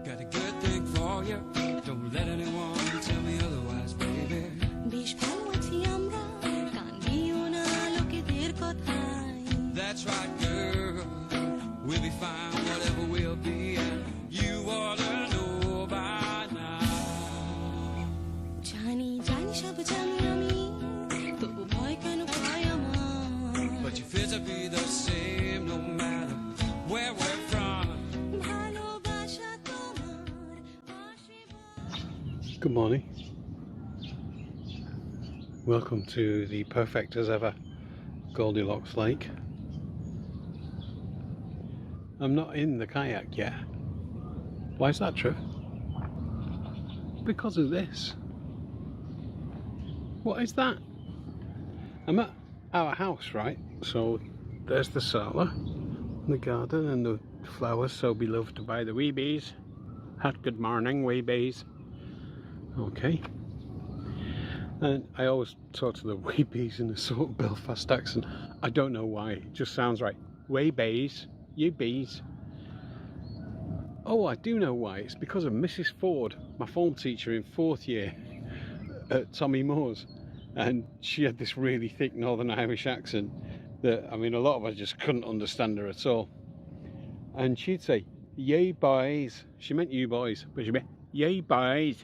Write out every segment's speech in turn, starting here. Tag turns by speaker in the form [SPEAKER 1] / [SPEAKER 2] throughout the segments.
[SPEAKER 1] Got a good thing for you. Don't let anyone tell me otherwise, baby. That's right, girl. We'll be fine, whatever we'll be, and you ought to know by now. But you feel to be the same no matter where we're from.
[SPEAKER 2] Good morning. Welcome to the perfect as ever Goldilocks Lake. I'm not in the kayak yet. Why is that, Trev? Because of this. What is that? I'm at our house, right? So there's the solar, the garden and the flowers so beloved by the wee bees. Good morning, wee bees. Okay. And I always talk to the wee bees in a sort of Belfast accent. I don't know why, it just sounds right. Wee bees, you bees. Oh, I do know why. It's because of Mrs. Ford, my form teacher in 4th year at Tommy Moore's. And she had this really thick Northern Irish accent that, I mean, a lot of us just couldn't understand her at all. And she'd say, yay boys. She meant you boys, but she'd be, yay boys.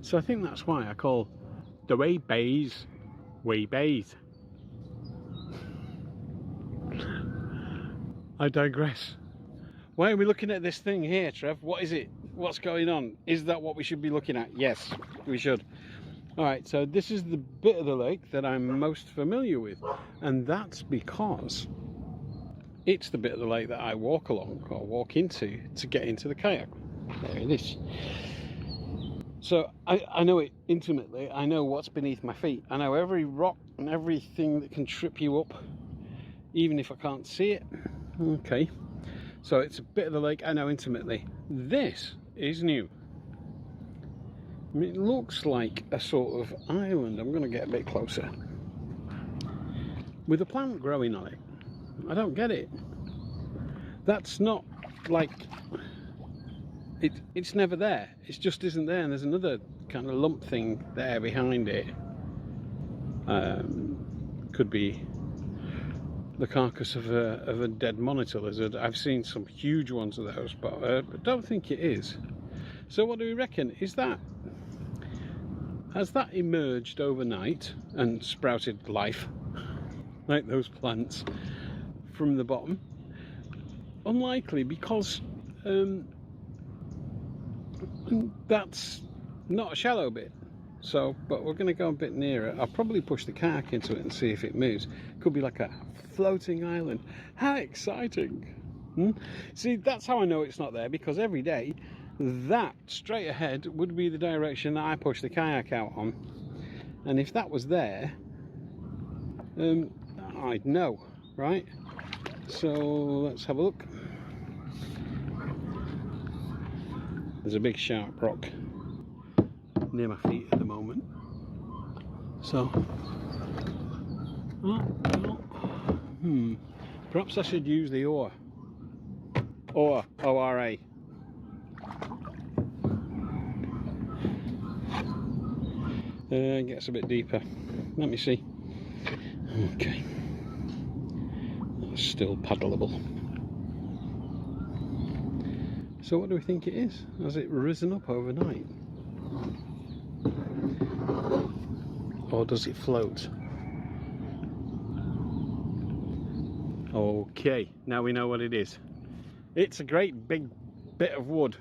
[SPEAKER 2] So I think that's why I call the wee bees, wee bees. I digress. Why are we looking at this thing here, Trev? What is it? What's going on? Is that what we should be looking at? Yes, we should. Alright, so this is the bit of the lake that I'm most familiar with. And that's because it's the bit of the lake that I walk along, or walk into, to get into the kayak. There it is. So I know it intimately. I know what's beneath my feet. I know every rock and everything that can trip you up, even if I can't see it. Okay. So it's a bit of the lake I know intimately. This is new. I mean, it looks like a sort of island. I'm going to get a bit closer. With a plant growing on it. I don't get it. That's not like... It's never there. It just isn't there. And there's another kind of lump thing there behind it. Could be the carcass of a dead monitor lizard. I've seen some huge ones of those, but I don't think it is. So what do we reckon? Has that emerged overnight and sprouted life, like those plants, from the bottom? Unlikely, because that's not a shallow bit. So, but we're going to go a bit nearer. I'll probably push the kayak into it and see if it moves. Could be like a floating island. How exciting! See, that's how I know it's not there, because every day that straight ahead would be the direction that I push the kayak out on. And if that was there, I'd know, right? So let's have a look. There's a big sharp rock near my feet at the moment. So, perhaps I should use the oar. Oar, O-R-A. Gets a bit deeper. Let me see. Okay. That's still paddleable. So what do we think it is? Has it risen up overnight? Or does it float? Okay, now we know what it is. It's a great big bit of wood.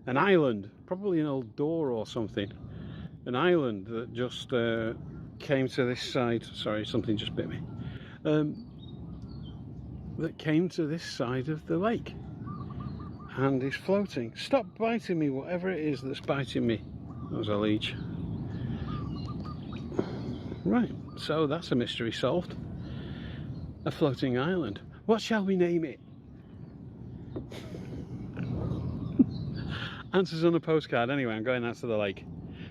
[SPEAKER 2] An island, probably an old door or something. An island that just came to this side. Sorry, something just bit me. That came to this side of the lake. And is floating. Stop biting me, whatever it is that's biting me. That was a leech. Right, so that's a mystery solved. A floating island. What shall we name it? Answers on a postcard. Anyway, I'm going out to the lake.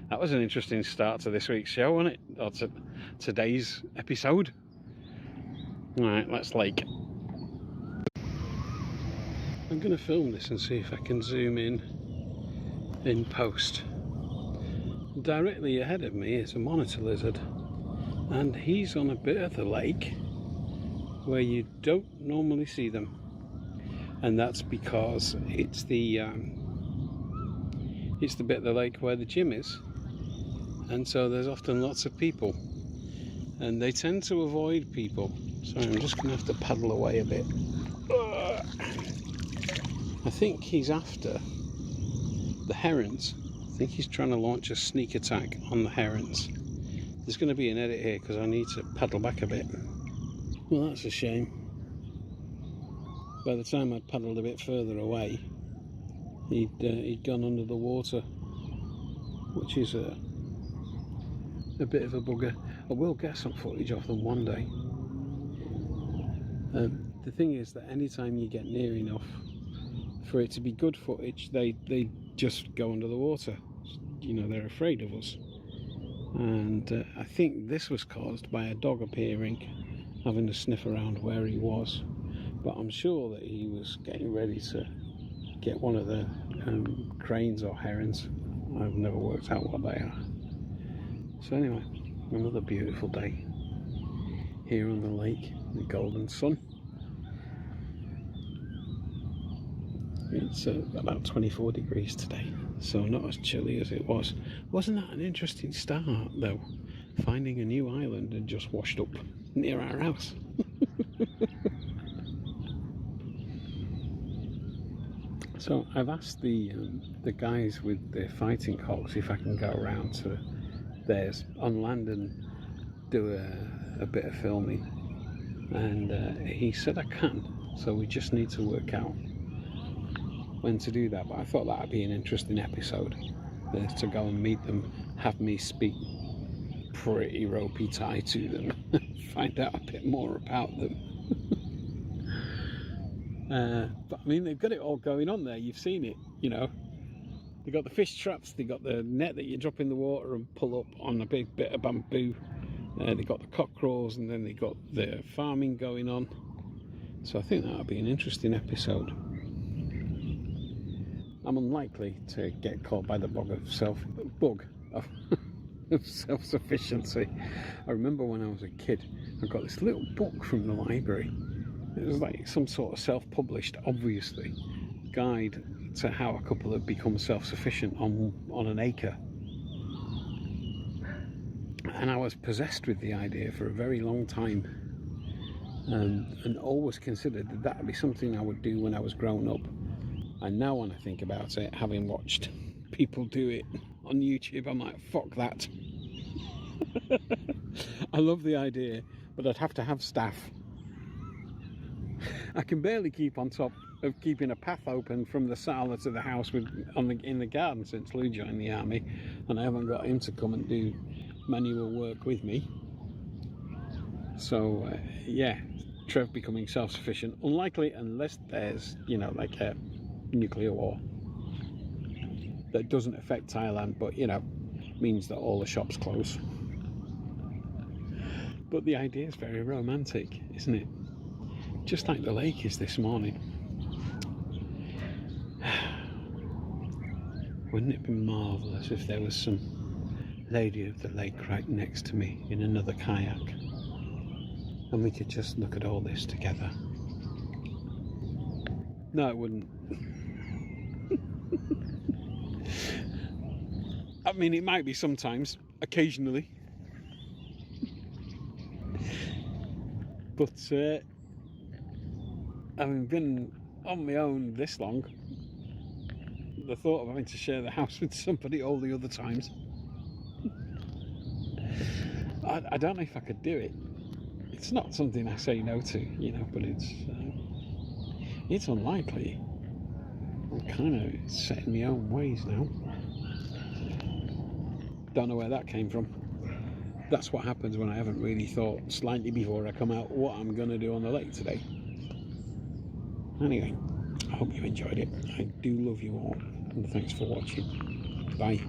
[SPEAKER 2] That was an interesting start to this week's show, wasn't it? Or to today's episode. Right, let's lake. I'm going to film this and see if I can zoom in post. Directly ahead of me is a monitor lizard, and he's on a bit of the lake where you don't normally see them, and that's because it's the bit of the lake where the gym is, and so there's often lots of people, and they tend to avoid people. So I'm just going to have to paddle away a bit. I think he's after the herons. I think he's trying to launch a sneak attack on the herons. There's going to be an edit here because I need to paddle back a bit. Well, that's a shame. By the time I'd paddled a bit further away, he'd gone under the water, which is a bit of a bugger. I will get some footage of them one day. The thing is that anytime you get near enough for it to be good footage, they just go under the water. You know, they're afraid of us. And I think this was caused by a dog appearing, having to sniff around where he was. But I'm sure that he was getting ready to get one of the cranes or herons. I've never worked out what they are. So anyway, another beautiful day here on the lake, the golden sun. It's about 24 degrees today, so not as chilly as it was. Wasn't that an interesting start though? Finding a new island and just washed up near our house. So I've asked the guys with the fighting cocks if I can go around to theirs on land and do a bit of filming, and he said I can, so we just need to work out when to do that. But I thought that would be an interesting episode, to go and meet them, have me speak pretty ropey Thai to them, find out a bit more about them. But I mean, they've got it all going on there. You've seen it, you know. They've got the fish traps, they've got the net that you drop in the water and pull up on a big bit of bamboo. They've got the cockerels, and then they've got the farming going on. So I think that'll be an interesting episode. I'm unlikely to get caught by the bug of self-sufficiency. I remember when I was a kid, I got this little book from the library. It was like some sort of self-published, obviously, guide to how a couple have become self-sufficient on an acre. And I was possessed with the idea for a very long time, and always considered that would be something I would do when I was grown up. And now when I think about it, having watched people do it on YouTube, I'm like, fuck that. I love the idea, but I'd have to have staff. I can barely keep on top of keeping a path open from the sala to the house in the garden since Lou joined the army, and I haven't got him to come and do manual work with me. So yeah, Trev becoming self-sufficient, unlikely unless there's, you know, like a nuclear war that doesn't affect Thailand, but you know, means that all the shops close. But the idea is very romantic, isn't it? Just like the lake is this morning. Wouldn't it be marvellous if there was some lady of the lake right next to me in another kayak, and we could just look at all this together? No, it wouldn't. I mean, it might be sometimes, occasionally. But having been on my own this long, the thought of having to share the house with somebody all the other times, I don't know if I could do it. It's not something I say no to, you know, but it's unlikely. I'm kind of set in my own ways now. Don't know where that came from. That's what happens when I haven't really thought slightly before I come out what I'm going to do on the lake today. Anyway, I hope you enjoyed it. I do love you all, and thanks for watching. Bye.